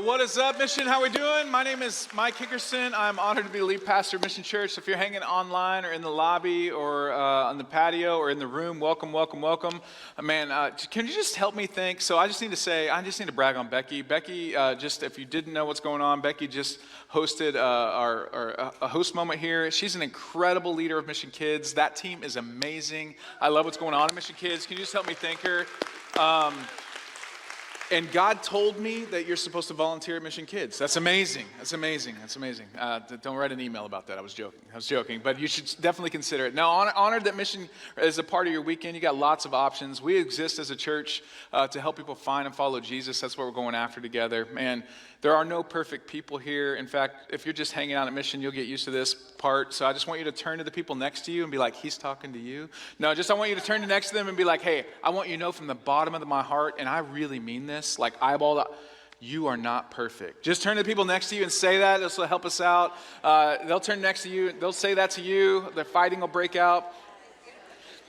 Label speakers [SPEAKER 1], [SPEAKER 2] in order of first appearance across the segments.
[SPEAKER 1] What is up, Mission? How we doing? My name is Mike Hickerson. I'm honored to be the lead pastor of Mission Church. If you're hanging online or in the lobby or on the patio or in the room, welcome, welcome, welcome. Man, can you just help me think? So I just need to brag on Becky. Becky, just if you didn't know what's going on, Becky just hosted a host moment here. She's an incredible leader of Mission Kids. That team is amazing. I love what's going on in Mission Kids. Can you just help me thank her? And God told me that you're supposed to volunteer at Mission Kids. That's amazing. That's amazing. That's amazing. Don't write an email about that. I was joking. But you should definitely consider it. Now, honored that Mission is a part of your weekend. You got lots of options. We exist as a church to help people find and follow Jesus. That's what we're going after together. Man, there are no perfect people here. In fact, if you're just hanging out at Mission, you'll get used to this part. So I just want you to turn to the people next to you and be like, he's talking to you. No, I want you to turn to next to them and be like, hey, I want you to know from the bottom of my heart, and I really mean this, like eyeball to, you are not perfect. Just turn to the people next to you and say that. This will help us out. They'll turn next to you. They'll say that to you. The fighting will break out.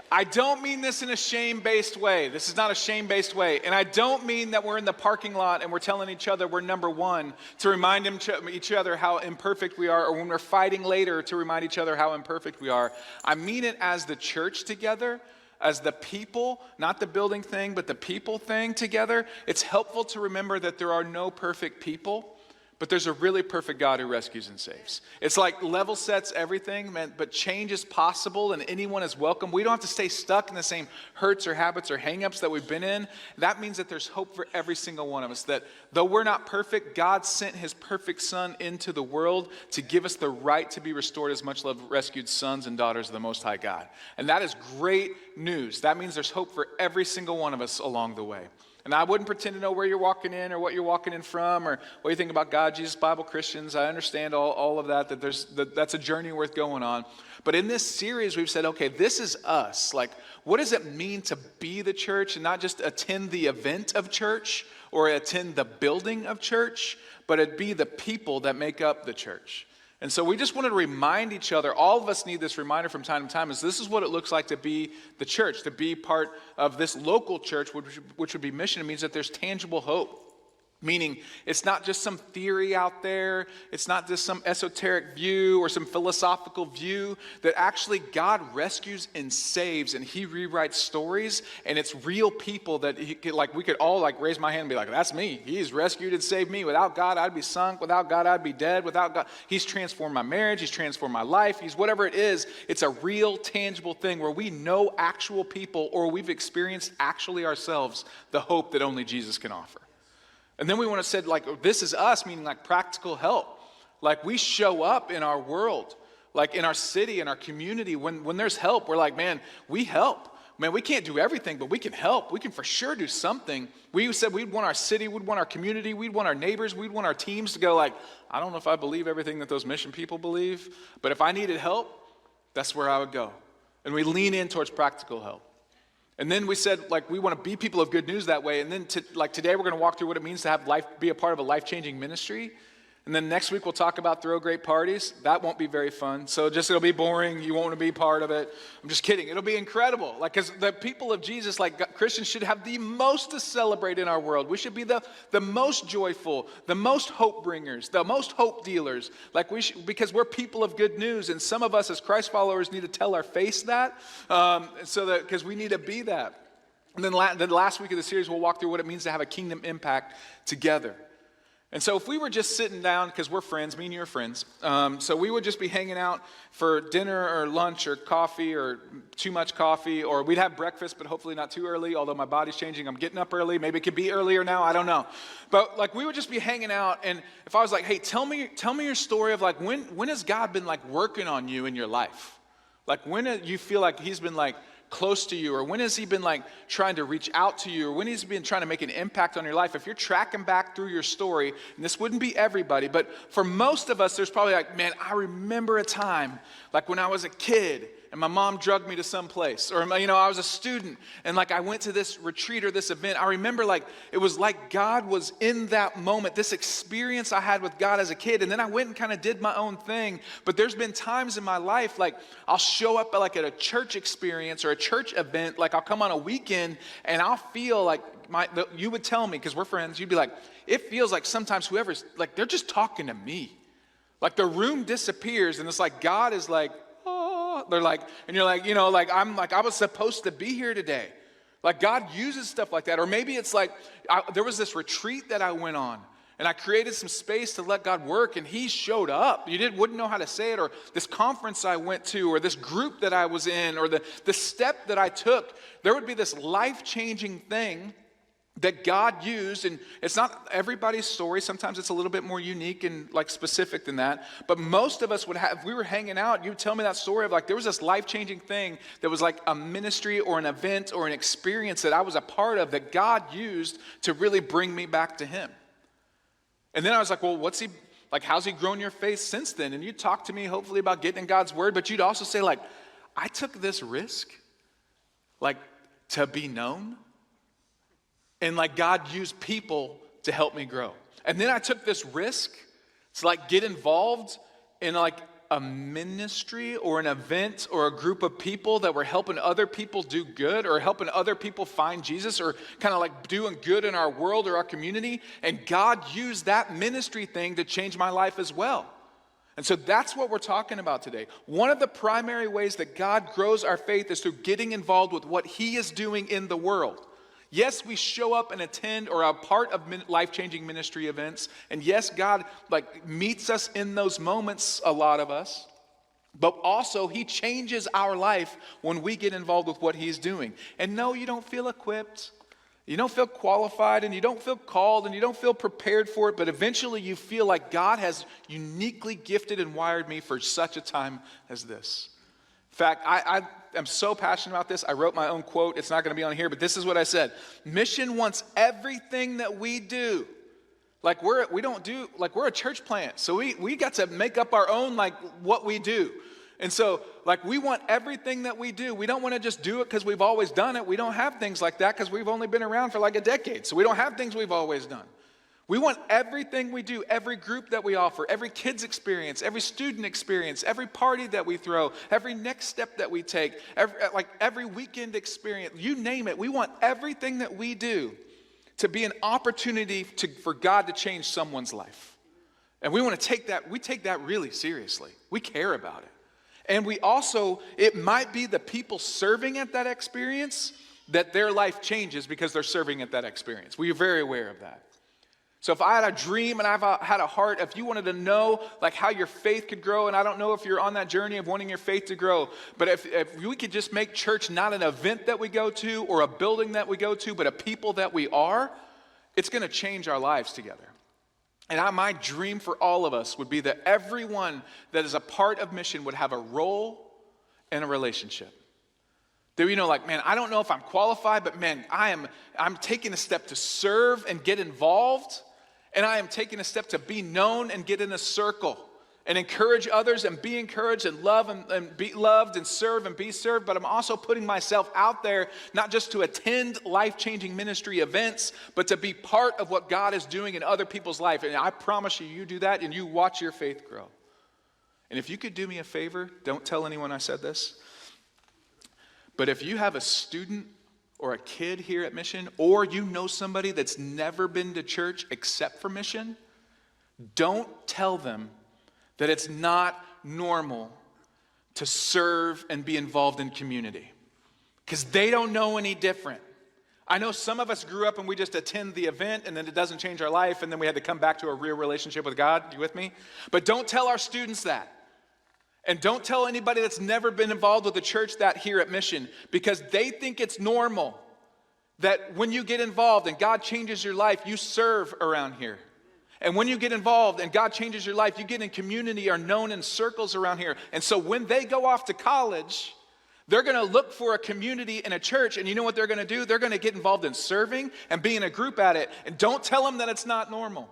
[SPEAKER 1] I don't mean this in a shame-based way. This is not a shame-based way. And I don't mean that we're in the parking lot and we're telling each other we're number one to remind each other how imperfect we are, or when we're fighting later to remind each other how imperfect we are. I mean it as the church together, as the people, not the building thing, but the people thing together. It's helpful to remember that there are no perfect people, but there's a really perfect God who rescues and saves. It's like level sets everything, man, but change is possible and anyone is welcome. We don't have to stay stuck in the same hurts or habits or hangups that we've been in. That means that there's hope for every single one of us, that though we're not perfect, God sent his perfect son into the world to give us the right to be restored as much love rescued sons and daughters of the Most High God. And that is great news. That means there's hope for every single one of us along the way. And I wouldn't pretend to know where you're walking in or what you're walking in from or what you think about God, Jesus, Bible, Christians. I understand all of that that's a journey worth going on. But in this series, we've said, okay, this is us. Like, what does it mean to be the church and not just attend the event of church or attend the building of church, but it be the people that make up the church? And so we just wanted to remind each other, all of us need this reminder from time to time, is this is what it looks like to be the church, to be part of this local church, which would be mission. It means that there's tangible hope. Meaning, it's not just some theory out there, it's not just some esoteric view or some philosophical view, that actually God rescues and saves and he rewrites stories, and it's real people that we could all raise my hand and be like, that's me. He's rescued and saved me. Without God, I'd be sunk. Without God, I'd be dead. Without God, he's transformed my marriage, he's transformed my life, he's whatever it is. It's a real, tangible thing where we know actual people, or we've experienced actually ourselves the hope that only Jesus can offer. And then we want to say, this is us, meaning practical help. Like, we show up in our world, like in our city, in our community. When there's help, we're like, man, we help. Man, we can't do everything, but we can help. We can for sure do something. We said we'd want our city, we'd want our community, we'd want our neighbors, we'd want our teams to go I don't know if I believe everything that those mission people believe, but if I needed help, that's where I would go. And we lean in towards practical help. And then we said, we want to be people of good news that way. And then today we're going to walk through what it means to have be a part of a life-changing ministry. And then next week we'll talk about throw great parties. That won't be very fun. So it'll be boring. You won't want to be part of it. I'm just kidding. It'll be incredible. Because the people of Jesus, Christians, should have the most to celebrate in our world. We should be the most joyful, the most hope bringers, the most hope dealers. Because we're people of good news. And some of us as Christ followers need to tell our face that. Because we need to be that. And then the last week of the series, we'll walk through what it means to have a kingdom impact together. And so if we were just sitting down, because we're friends, me and you are friends, so we would just be hanging out for dinner or lunch or coffee or too much coffee, or we'd have breakfast, but hopefully not too early, although my body's changing. I'm getting up early. Maybe it could be earlier now. I don't know. But we would just be hanging out, and if I was like, hey, tell me your story of when has God been working on you in your life? When do you feel like he's been close to you, or when has he been trying to reach out to you, or when he's been trying to make an impact on your life? If you're tracking back through your story, and this wouldn't be everybody, but for most of us, there's probably man, I remember a time when I was a kid and my mom drugged me to some place. Or, I was a student and like I went to this retreat or this event. I remember like it was like God was in that moment, this experience I had with God as a kid. And then I went and kind of did my own thing. But there's been times in my life, like I'll show up like at a church experience or a church event. Like I'll come on a weekend and I'll feel like you would tell me, because we're friends, you'd be like, it feels like sometimes whoever's like, they're just talking to me. Like the room disappears and it's like God is like, they're like, and you're like, I was supposed to be here today. Like God uses stuff like that. Or maybe it's like, there was this retreat that I went on and I created some space to let God work and he showed up. You wouldn't know how to say it. Or this conference I went to, or this group that I was in, or the step that I took, there would be this life-changing thing that God used, and it's not everybody's story. Sometimes it's a little bit more unique and like specific than that. But most of us would have, if we were hanging out, you would tell me that story of like there was this life-changing thing that was like a ministry or an event or an experience that I was a part of that God used to really bring me back to him. And then I was like, well, how's he grown your faith since then? And you'd talk to me hopefully about getting in God's word, but you'd also say like, I took this risk, like to be known. And like God used people to help me grow. And then I took this risk to like get involved in like a ministry or an event or a group of people that were helping other people do good or helping other people find Jesus or kind of like doing good in our world or our community. And God used that ministry thing to change my life as well. And so that's what we're talking about today. One of the primary ways that God grows our faith is through getting involved with what he is doing in the world. Yes, we show up and attend or are part of life-changing ministry events. And yes, God like meets us in those moments, a lot of us. But also, he changes our life when we get involved with what he's doing. And no, you don't feel equipped. You don't feel qualified, and you don't feel called, and you don't feel prepared for it. But eventually, you feel like God has uniquely gifted and wired me for such a time as this. In fact, I am so passionate about this. I wrote my own quote. It's not going to be on here, but this is what I said. Mission wants everything that we do. Like we're a church plant. So we got to make up our own like what we do. And so like we want everything that we do. We don't want to just do it because we've always done it. We don't have things like that because we've only been around for like a decade. So we don't have things we've always done. We want everything we do, every group that we offer, every kid's experience, every student experience, every party that we throw, every next step that we take, every weekend experience, you name it. We want everything that we do to be an opportunity for God to change someone's life. And we want to take that really seriously. We care about it. And we also, it might be the people serving at that experience that their life changes because they're serving at that experience. We are very aware of that. So if I had a dream and I've had a heart, if you wanted to know like how your faith could grow, and I don't know if you're on that journey of wanting your faith to grow, but if we could just make church not an event that we go to or a building that we go to, but a people that we are, it's going to change our lives together. And my dream for all of us would be that everyone that is a part of mission would have a role and a relationship. That man, I don't know if I'm qualified, but man, I'm taking a step to serve and get involved. And I am taking a step to be known and get in a circle and encourage others and be encouraged and love and be loved and serve and be served. But I'm also putting myself out there, not just to attend life-changing ministry events, but to be part of what God is doing in other people's life. And I promise you, you do that and you watch your faith grow. And if you could do me a favor, don't tell anyone I said this. But if you have a student or a kid here at Mission, or you know somebody that's never been to church except for Mission, don't tell them that it's not normal to serve and be involved in community, because they don't know any different. I know some of us grew up and we just attend the event and then it doesn't change our life and then we had to come back to a real relationship with God. You with me? But don't tell our students that. And don't tell anybody that's never been involved with the church that here at Mission, because they think it's normal that when you get involved and God changes your life, you serve around here. And when you get involved and God changes your life, you get in community or known in circles around here. And so when they go off to college, they're going to look for a community and a church. And you know what they're going to do? They're going to get involved in serving and be in a group at it. And don't tell them that it's not normal.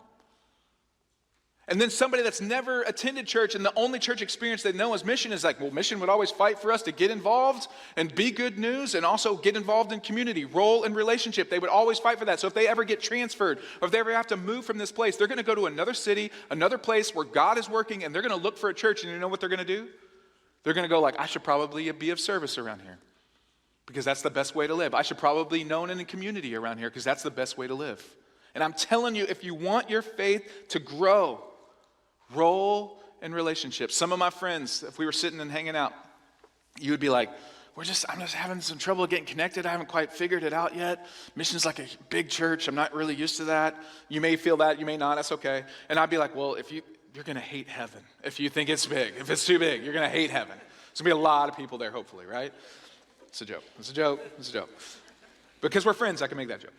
[SPEAKER 1] And then somebody that's never attended church and the only church experience they know is mission is like, well, mission would always fight for us to get involved and be good news and also get involved in community, role in relationship. They would always fight for that. So if they ever get transferred or if they ever have to move from this place, they're going to go to another city, another place where God is working, and they're going to look for a church. And you know what they're going to do? They're going to go like, I should probably be of service around here because that's the best way to live. I should probably be known in a community around here because that's the best way to live. And I'm telling you, if you want your faith to grow, role in relationships. Some of my friends, if we were sitting and hanging out, you would be like, I'm just having some trouble getting connected. I haven't quite figured it out yet. Mission's like a big church. I'm not really used to that. You may feel that, you may not. That's okay. And I'd be like, well, you're going to hate heaven if you think it's big. If it's too big, you're going to hate heaven. There's going to be a lot of people there, hopefully, right? It's a joke. It's a joke. It's a joke. Because we're friends, I can make that joke.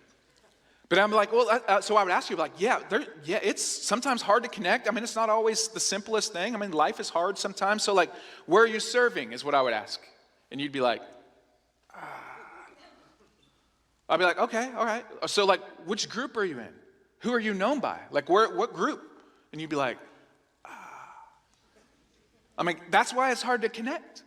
[SPEAKER 1] But I'm like, well, so I would ask you, like, it's sometimes hard to connect. I mean, it's not always the simplest thing. I mean, life is hard sometimes. So, like, where are you serving is what I would ask. And you'd be like, I'd be like, okay, all right. So, like, which group are you in? Who are you known by? Like, what group? And you'd be like, I mean, that's why it's hard to connect.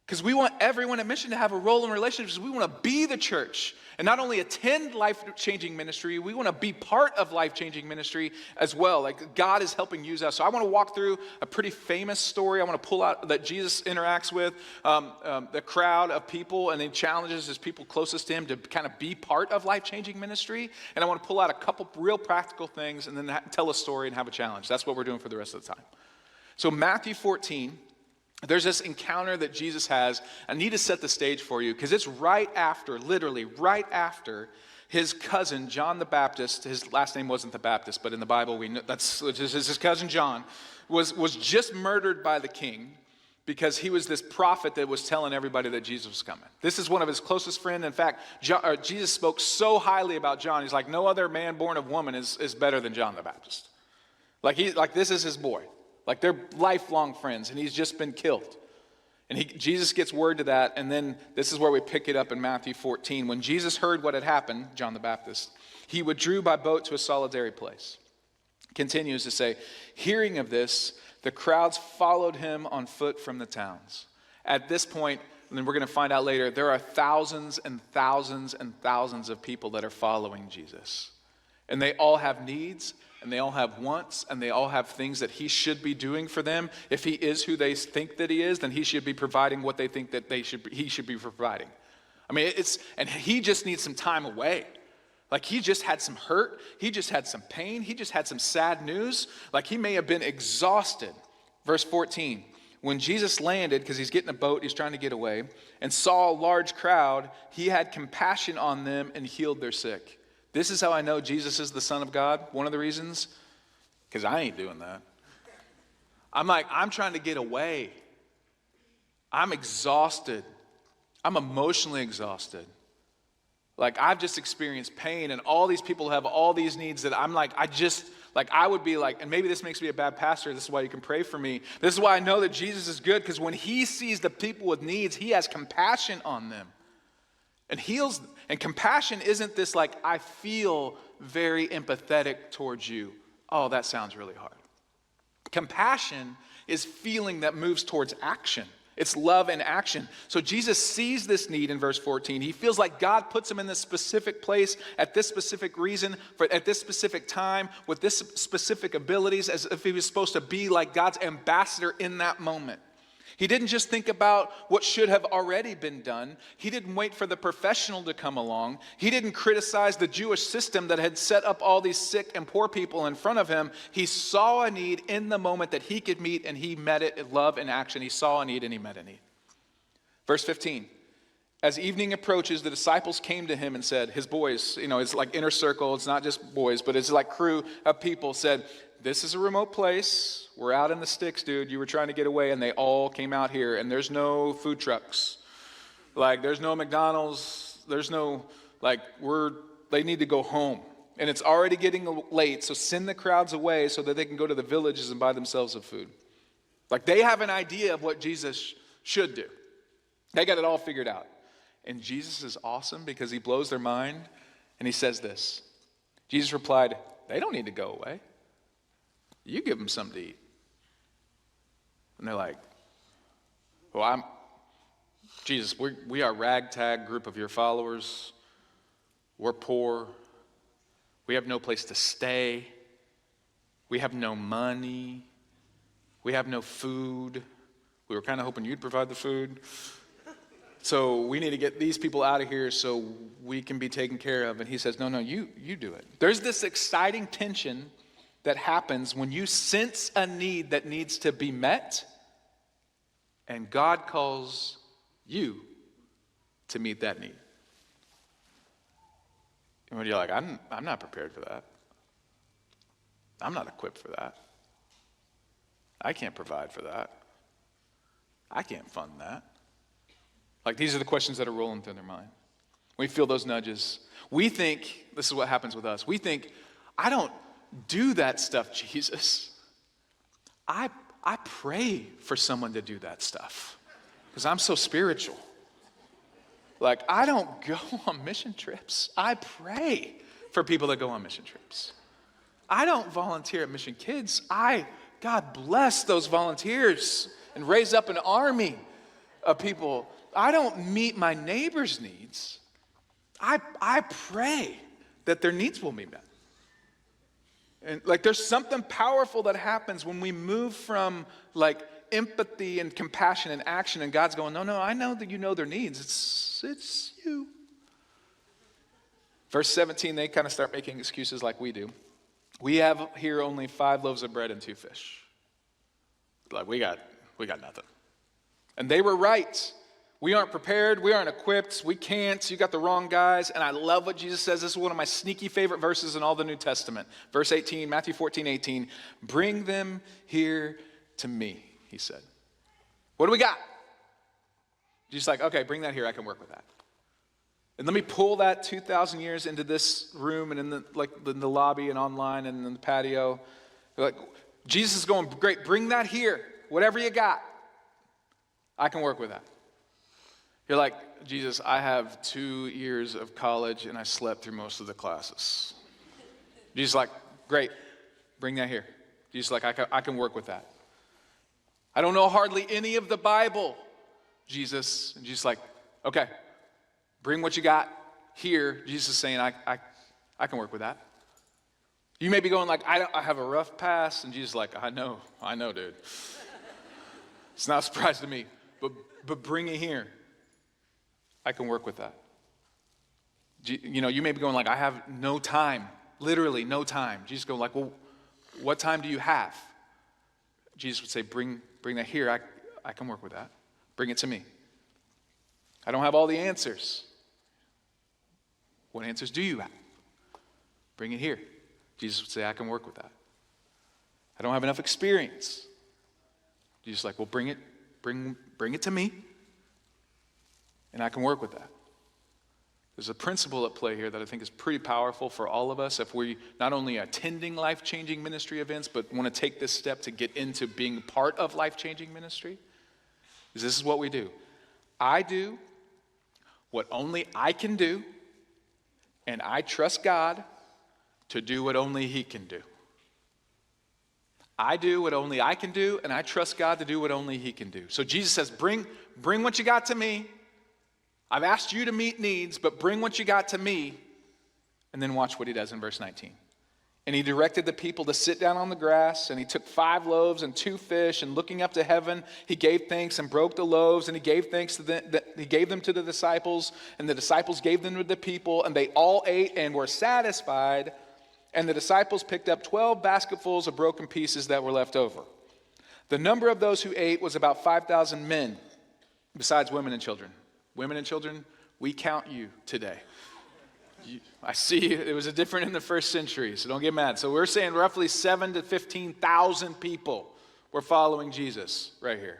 [SPEAKER 1] Because we want everyone at Mission to have a role in relationships. We want to be the church and not only attend life-changing ministry, we want to be part of life-changing ministry as well. Like God is helping use us. So I want to walk through a pretty famous story. I want to pull out that Jesus interacts with the crowd of people and he challenges his people closest to him to kind of be part of life-changing ministry. And I want to pull out a couple real practical things and then tell a story and have a challenge. That's what we're doing for the rest of the time. So Matthew 14. There's this encounter that Jesus has. I need to set the stage for you because it's right after, literally right after his cousin, John the Baptist, his last name wasn't the Baptist, but in the Bible we know that's his cousin John, was just murdered by the king because he was this prophet that was telling everybody that Jesus was coming. This is one of his closest friends. In fact, Jesus spoke so highly about John. He's like, no other man born of woman is better than John the Baptist. Like this is his boy. Like they're lifelong friends, and he's just been killed. And Jesus gets word to that, and then this is where we pick it up in Matthew 14. When Jesus heard what had happened, John the Baptist, he withdrew by boat to a solitary place. Continues to say, hearing of this, the crowds followed him on foot from the towns. At this point, and then we're going to find out later, there are thousands and thousands and thousands of people that are following Jesus. And they all have needs, and they all have wants, and they all have things that he should be doing for them. If he is who they think that he is, then he should be providing what they think that he should be providing. I mean, and he just needs some time away. Like he just had some hurt. He just had some pain. He just had some sad news. Like he may have been exhausted. Verse 14, when Jesus landed, because he's getting a boat, he's trying to get away, and saw a large crowd, he had compassion on them and healed their sick. This is how I know Jesus is the Son of God. One of the reasons, because I ain't doing that. I'm trying to get away. I'm exhausted. I'm emotionally exhausted. Like I've just experienced pain and all these people have all these needs that I'm like, I would be like, and maybe this makes me a bad pastor. This is why you can pray for me. This is why I know that Jesus is good, because when he sees the people with needs, he has compassion on them. And heals, and compassion isn't this like, I feel very empathetic towards you. Oh, that sounds really hard. Compassion is feeling that moves towards action. It's love and action. So Jesus sees this need in verse 14. He feels like God puts him in this specific place at this specific reason, at this specific time, with this specific abilities, as if he was supposed to be like God's ambassador in that moment. He didn't just think about what should have already been done. He didn't wait for the professional to come along. He didn't criticize the Jewish system that had set up all these sick and poor people in front of him. He saw a need in the moment that he could meet, and he met it in love and action. He saw a need and he met a need. Verse 15. As evening approaches, the disciples came to him and said, his boys, it's like inner circle. It's not just boys, but it's like crew of people said, this is a remote place. We're out in the sticks, dude. You were trying to get away, and they all came out here, and there's no food trucks. Like, there's no McDonald's. There's no, they need to go home. And it's already getting late, so send the crowds away so that they can go to the villages and buy themselves some food. Like, they have an idea of what Jesus should do. They got it all figured out. And Jesus is awesome because he blows their mind, and he says this. Jesus replied, they don't need to go away. you give them something to eat. And they're like, well, Jesus, we are a ragtag group of your followers. We're poor. We have no place to stay. We have no money. We have no food. We were kind of hoping you'd provide the food. So we need to get these people out of here so we can be taken care of. And he says, no, you do it. There's this exciting tension that happens when you sense a need that needs to be met, and God calls you to meet that need. And when you're like, I'm not prepared for that. I'm not equipped for that. I can't provide for that. I can't fund that. Like, these are the questions that are rolling through their mind. We feel those nudges. We think, this is what happens with us. We think, I don't do that stuff, Jesus. I pray for someone to do that stuff because I'm so spiritual. Like, I don't go on mission trips. I pray for people that go on mission trips. I don't volunteer at Mission Kids. God bless those volunteers and raise up an army of people. I don't meet my neighbor's needs. I pray that their needs will be met. And like, there's something powerful that happens when we move from like empathy and compassion and action, and God's going, no, I know that you know their needs. It's you. Verse 17, they kind of start making excuses like we do. We have here only 5 loaves of bread and 2 fish. Like, we got nothing. And they were right. We aren't prepared. We aren't equipped. We can't. You got the wrong guys. And I love what Jesus says. This is one of my sneaky favorite verses in all the New Testament. Verse 18, Matthew 14:18. Bring them here to me, he said. What do we got? Jesus like, okay, bring that here. I can work with that. And let me pull that 2,000 years into this room and in the lobby and online and in the patio. Like, Jesus is going, great, bring that here. Whatever you got, I can work with that. You're like, Jesus, I have 2 years of college and I slept through most of the classes. Jesus like, great, bring that here. Jesus like, I can work with that. I don't know hardly any of the Bible, Jesus. And Jesus like, okay, bring what you got here. Jesus is saying, I can work with that. You may be going like, I have a rough past. And Jesus is like, I know, dude. It's not a surprise to me, but bring it here. I can work with that. You know, you may be going like, I have no time, literally no time. Jesus go like, well, what time do you have? Jesus would say, bring that here. I can work with that. Bring it to me. I don't have all the answers. What answers do you have? Bring it here. Jesus would say, I can work with that. I don't have enough experience. Jesus like, well, bring it to me, and I can work with that. There's a principle at play here that I think is pretty powerful for all of us if we not only attending life-changing ministry events, but want to take this step to get into being part of life-changing ministry. This is what we do. I do what only I can do, and I trust God to do what only He can do. I do what only I can do, and I trust God to do what only He can do. So Jesus says, bring what you got to me. I've asked you to meet needs, but bring what you got to me. And then watch what He does in verse 19. And He directed the people to sit down on the grass, and He took 5 loaves and 2 fish, and looking up to heaven, He gave thanks and broke the loaves, and He gave thanks to He gave them to the disciples, and the disciples gave them to the people, and they all ate and were satisfied. And the disciples picked up 12 basketfuls of broken pieces that were left over. The number of those who ate was about 5,000 men, besides women and children. Women and children, we count you today. I see it was different in the first century, so don't get mad. So we're saying roughly 7,000 to 15,000 people were following Jesus right here.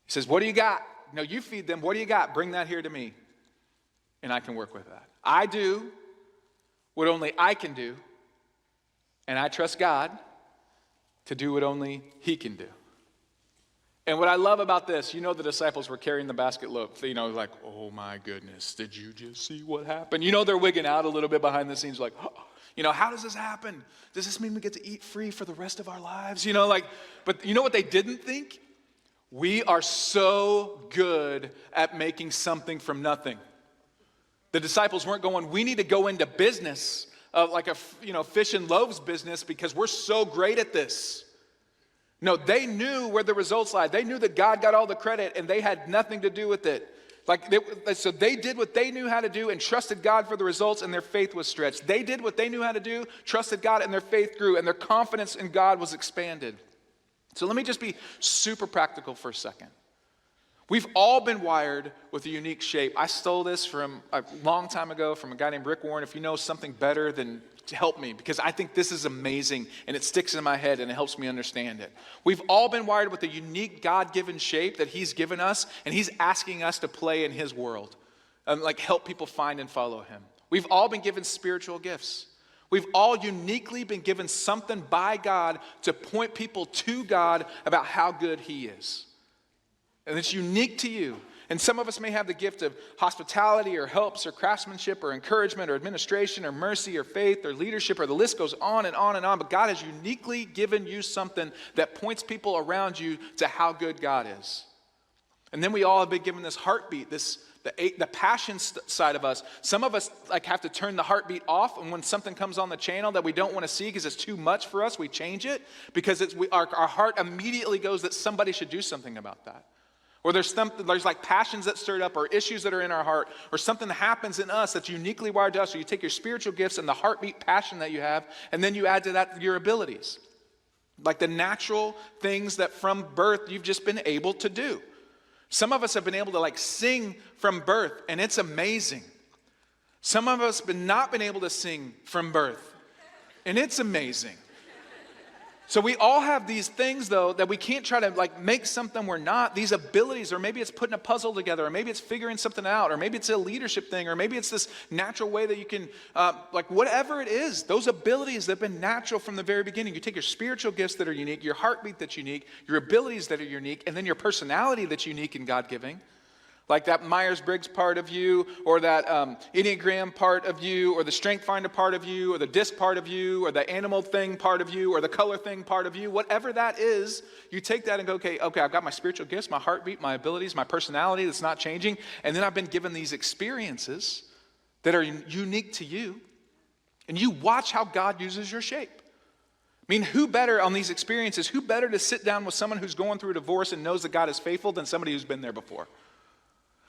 [SPEAKER 1] He says, what do you got? No, you feed them. What do you got? Bring that here to me, and I can work with that. I do what only I can do, and I trust God to do what only He can do. And what I love about this, the disciples were carrying the basket load, like, oh my goodness, did you just see what happened? They're wigging out a little bit behind the scenes, like, oh, How does this happen? Does this mean we get to eat free for the rest of our lives? But you know what they didn't think? We are so good at making something from nothing. The disciples weren't going, we need to go into business, like a fish and loaves business, because we're so great at this. No, they knew where the results lied. They knew that God got all the credit and they had nothing to do with it. So they did what they knew how to do and trusted God for the results, and their faith was stretched. They did what they knew how to do, trusted God, and their faith grew, and their confidence in God was expanded. So let me just be super practical for a second. We've all been wired with a unique shape. I stole this from a long time ago from a guy named Rick Warren. If you know something better, then help me, because I think this is amazing and it sticks in my head and it helps me understand it. We've all been wired with a unique God-given shape that he's given us, and he's asking us to play in his world and help people find and follow him. We've all been given spiritual gifts. We've all uniquely been given something by God to point people to God about how good he is. And it's unique to you. And some of us may have the gift of hospitality or helps or craftsmanship or encouragement or administration or mercy or faith or leadership, or the list goes on and on and on. But God has uniquely given you something that points people around you to how good God is. And then we all have been given this heartbeat, the passion side of us. Some of us have to turn the heartbeat off, and when something comes on the channel that we don't want to see because it's too much for us, we change it because our heart immediately goes that somebody should do something about that. Or there's passions that stirred up, or issues that are in our heart, or something that happens in us that's uniquely wired to us. So you take your spiritual gifts and the heartbeat passion that you have, and then you add to that your abilities. Like the natural things that from birth you've just been able to do. Some of us have been able to sing from birth, and it's amazing. Some of us have not been able to sing from birth, and it's amazing. So we all have these things, though, that we can't try to make something we're not. These abilities, or maybe it's putting a puzzle together, or maybe it's figuring something out, or maybe it's a leadership thing, or maybe it's this natural way that you can, whatever it is, those abilities that have been natural from the very beginning. You take your spiritual gifts that are unique, your heartbeat that's unique, your abilities that are unique, and then your personality that's unique and God-giving. Like that Myers-Briggs part of you, or that Enneagram part of you, or the Strength Finder part of you, or the DISC part of you, or the animal thing part of you, or the color thing part of you, whatever that is, you take that and go, okay, I've got my spiritual gifts, my heartbeat, my abilities, my personality that's not changing, and then I've been given these experiences that are unique to you, and you watch how God uses your shape. I mean, who better on these experiences, who better to sit down with someone who's going through a divorce and knows that God is faithful than somebody who's been there before?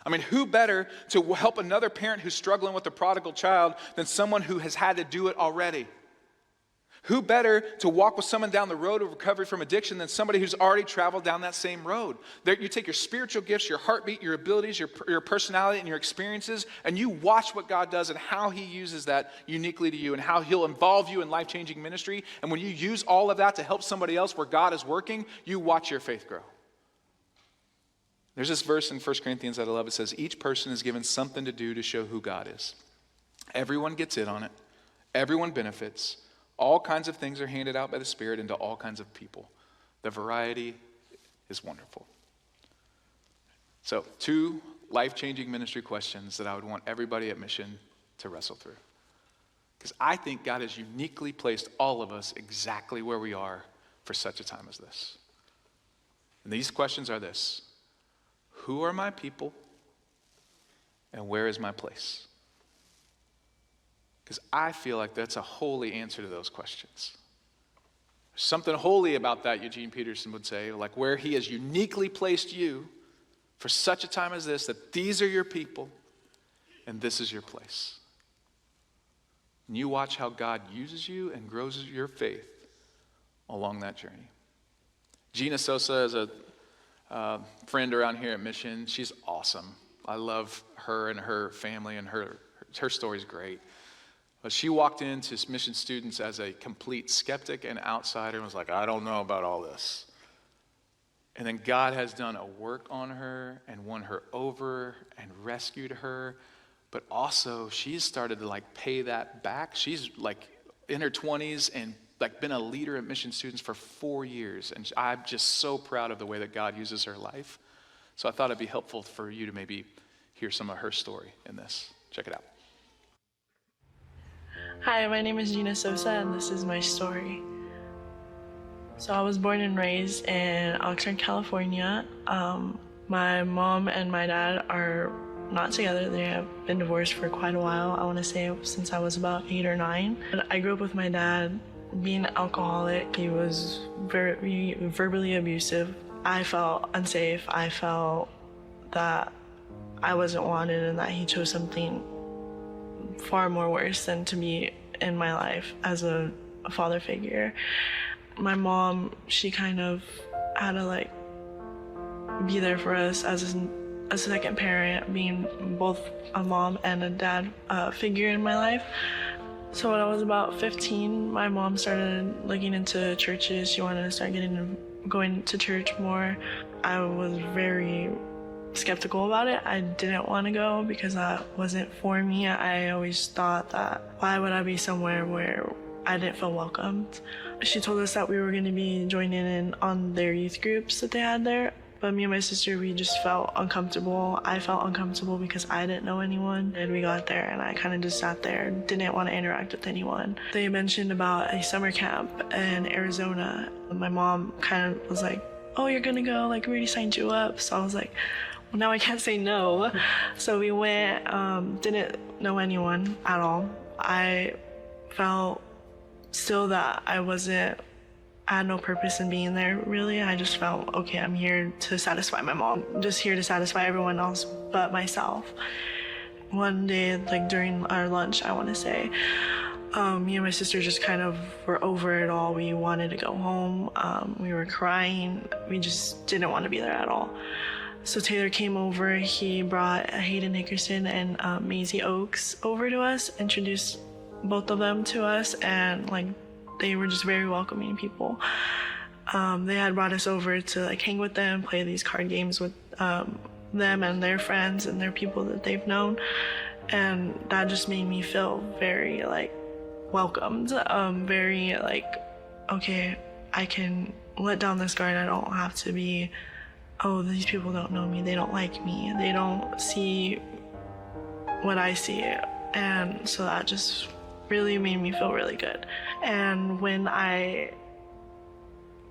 [SPEAKER 1] I mean, who better to help another parent who's struggling with a prodigal child than someone who has had to do it already? Who better to walk with someone down the road of recovery from addiction than somebody who's already traveled down that same road? You take your spiritual gifts, your heartbeat, your abilities, your personality, and your experiences, and you watch what God does and how he uses that uniquely to you, and how he'll involve you in life-changing ministry. And when you use all of that to help somebody else where God is working, you watch your faith grow. There's this verse in 1 Corinthians that I love. It says, each person is given something to do to show who God is. Everyone gets in on it. Everyone benefits. All kinds of things are handed out by the Spirit into all kinds of people. The variety is wonderful. So, 2 life-changing ministry questions that I would want everybody at Mission to wrestle through. Because I think God has uniquely placed all of us exactly where we are for such a time as this. And these questions are this. Who are my people, and where is my place? Because I feel like that's a holy answer to those questions. There's something holy about that, Eugene Peterson would say, like where he has uniquely placed you for such a time as this, that these are your people, and this is your place. And you watch how God uses you and grows your faith along that journey. Gina Sosa is a friend around here at Mission. She's awesome. I love her and her family, and her story's great. But she walked into Mission students as a complete skeptic and outsider and was like, I don't know about all this. And then God has done a work on her and won her over and rescued her. But also she's started to pay that back. She's in her 20s and been a leader at Mission students for 4 years, and I'm just so proud of the way that God uses her life. So I thought it'd be helpful for you to maybe hear some of her story in this. Check it out.
[SPEAKER 2] Hi, my name is Gina Sosa, and this is my story. So I was born and raised in Oxnard, California. My mom and my dad are not together. They have been divorced for quite a while. I want to say since I was about 8 or 9. I grew up with my dad being an alcoholic. He was very verbally abusive. I felt unsafe. I felt that I wasn't wanted and that he chose something far more worse than to be in my life as a father figure. My mom, she kind of had to be there for us as a second parent, being both a mom and a dad figure in my life. So when I was about 15, my mom started looking into churches. She wanted to start going to church more. I was very skeptical about it. I didn't want to go because that wasn't for me. I always thought that why would I be somewhere where I didn't feel welcomed? She told us that we were going to be joining in on their youth groups that they had there. But me and my sister, we just felt uncomfortable. I felt uncomfortable because I didn't know anyone. And we got there and I kind of just sat there, didn't want to interact with anyone. They mentioned about a summer camp in Arizona. My mom kind of was like, oh, you're going to go? We already signed you up. So I was like, well, now I can't say no. So we went, didn't know anyone at all. I felt still that I had no purpose in being there, really. I just felt, okay, I'm here to satisfy my mom. I'm just here to satisfy everyone else but myself. One day, during our lunch, I want to say, me and my sister just kind of were over it all. We wanted to go home. We were crying. We just didn't want to be there at all. So Taylor came over. He brought Hayden Hickerson and Maisie Oakes over to us, introduced both of them to us, and they were just very welcoming people. They had brought us over to hang with them, play these card games with them and their friends and their people that they've known, and that just made me feel very welcomed. Very okay, I can let down this guard. I don't have to be, oh, these people don't know me, they don't like me, they don't see what I see. And so that just really made me feel really good. And when I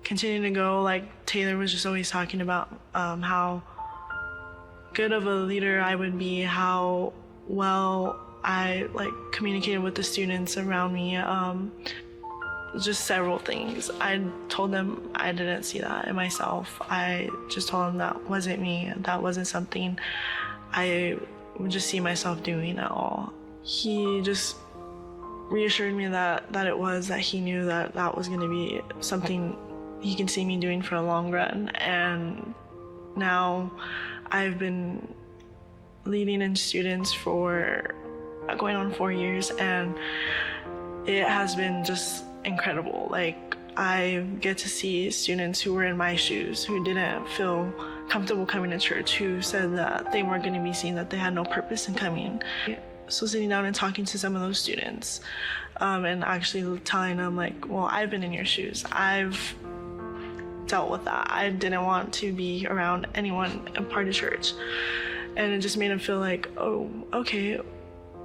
[SPEAKER 2] continued to go, Taylor was just always talking about how good of a leader I would be, how well I communicated with the students around me, just several things. I told them I didn't see that in myself. I just told them that wasn't me, that wasn't something I would just see myself doing at all. He just reassured me that it was, that he knew that was going to be something he can see me doing for a long run. And now I've been leading in students for going on 4 years, and it has been just incredible. I get to see students who were in my shoes, who didn't feel comfortable coming to church, who said that they weren't going to be seen, that they had no purpose in coming. So sitting down and talking to some of those students, and actually telling them well, I've been in your shoes. I've dealt with that. I didn't want to be around anyone a part of church. And it just made them feel oh, okay,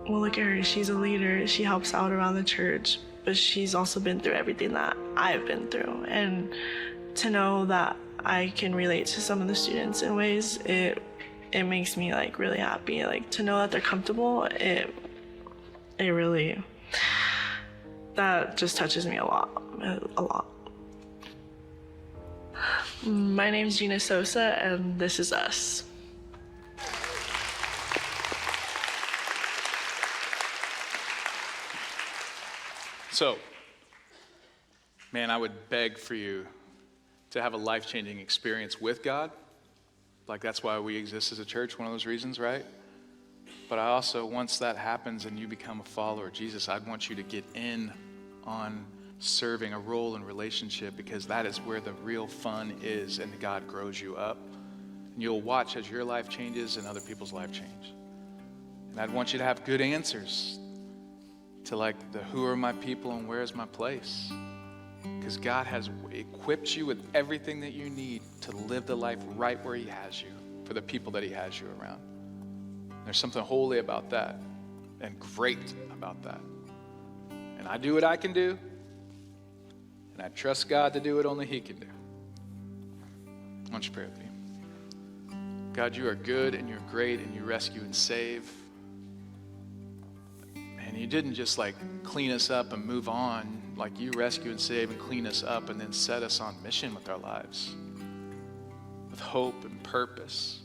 [SPEAKER 2] well, look at her. She's a leader. She helps out around the church, but she's also been through everything that I've been through. And to know that I can relate to some of the students in ways, it makes me really happy. To know that they're comfortable, it really, that just touches me a lot. My name's Gina Sosa, and this is us.
[SPEAKER 1] So, man, I would beg for you to have a life-changing experience with God. That's why we exist as a church, one of those reasons, right? But I also, once that happens and you become a follower of Jesus, I'd want you to get in on serving a role in relationship, because that is where the real fun is, and God grows you up. And you'll watch as your life changes and other people's life change. And I'd want you to have good answers to the who are my people and where is my place. Because God has equipped you with everything that you need to live the life right where he has you, for the people that he has you around. There's something holy about that and great about that. And I do what I can do, and I trust God to do what only He can do. Why don't you pray with me? God, you are good and you're great and you rescue and save. And you didn't just like clean us up and move on. Like you rescue and save and clean us up and then set us on mission with our lives. With hope and purpose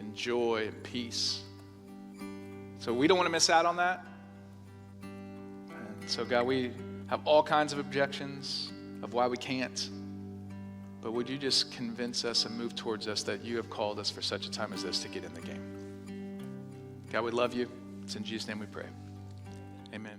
[SPEAKER 1] and joy and peace. So we don't want to miss out on that. And so God, we have all kinds of objections of why we can't. But would you just convince us and move towards us that you have called us for such a time as this to get in the game? God, we love you. It's in Jesus' name we pray. Amen.